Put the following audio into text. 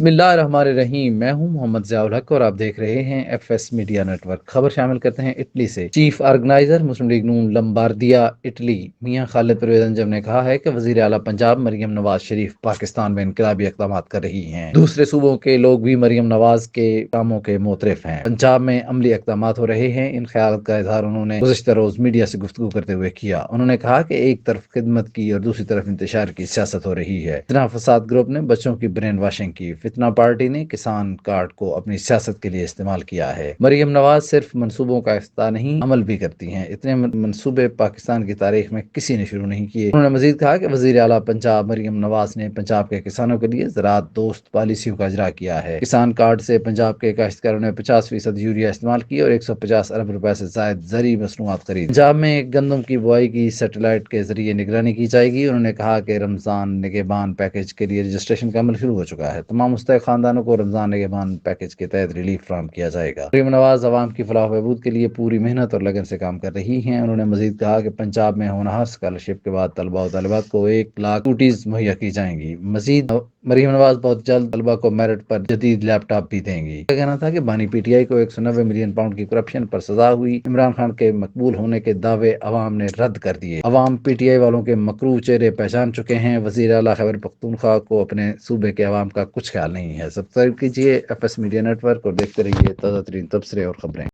بسم اللہ الرحمن الرحیم۔ میں ہوں محمد ضیاء الحق اور آپ دیکھ رہے ہیں ایف ایس میڈیا نیٹ ورک۔ خبر شامل کرتے ہیں اٹلی سے۔ Chief organiser Muslim League Noon Lombardia Italy Mian Khalid Pervez انجم نے کہا ہے کہ وزیر اعلیٰ پنجاب مریم نواز شریف پاکستان میں انقلابی اقدامات کر رہی ہیں۔ دوسرے صوبوں کے لوگ بھی مریم نواز کے کاموں کے معترف ہیں۔ پنجاب میں عملی اقدامات ہو رہے ہیں۔ ان خیالات کا اظہار انہوں نے گزشتہ روز میڈیا سے گفتگو کرتے ہوئے کیا۔ انہوں نے کہا کہ ایک طرف خدمت کی اور دوسری طرف انتشار کی سیاست ہو رہی ہے۔ فتنہ فساد گروپ نے بچوں کی برین واشنگ کی۔ فتنہ پارٹی نے کسان کارڈ کو اپنی سیاست کے لیے استعمال کیا ہے۔ مریم نواز صرف منصوبوں کا افتتاح نہیں، عمل بھی کرتی ہیں۔ اتنے منصوبے پاکستان کی تاریخ میں کسی نے شروع نہیں کیے۔ انہوں نے مزید کہا کہ وزیر اعلیٰ پنجاب مریم نواز نے پنجاب کے کسانوں کے لیے زراعت دوست پالیسیوں کا اجرا کیا ہے۔ کسان کارڈ سے پنجاب کے کاشتکاروں نے 50% یوریا استعمال کی اور 150 ارب روپے سے زائد زرعی مصنوعات خرید۔ پنجاب میں گندم کی بوائی کی سیٹلائٹ کے ذریعے نگرانی کی جائے گی۔ انہوں نے کہا کہ رمضان نگہبان پیکج کے لیے رجسٹریشن کا عمل شروع ہو چکا ہے۔ تمام مستحق خاندانوں کو رمضان نگہبان پیکج کے تحت ریلیف فراہم کیا جائے گا۔ مریم نواز عوام کی فلاح و بہبود کے لیے پوری محنت اور لگن سے کام کر رہی ہیں۔ انہوں نے مزید کہا کہ پنجاب میں ہونہار اسکالرشپ کے بعد طلباء و طالبات کو 1 لاکھ اسکوٹیز مہیا کی جائیں گی۔ مزید مریم نواز بہت جلد طلباء کو میرٹ پر جدید لیپ ٹاپ بھی دیں گی۔ کا کہنا تھا کہ بانی پی ٹی آئی کو 190 ملین پاؤنڈ کی کرپشن پر سزا ہوئی۔ عمران خان کے مقبول ہونے کے دعوے عوام نے رد کر دیے۔ عوام پی ٹی آئی والوں کے مکروہ چہرے پہچان چکے ہیں۔ وزیر اعلیٰ خیبر پختونخوا کو اپنے صوبے کے عوام کا کچھ خیال نہیں ہے۔ سبسکرائب کیجیے ایف ایس میڈیا نیٹ ورک اور دیکھتے رہیے تازہ ترین تبصرے اور خبریں۔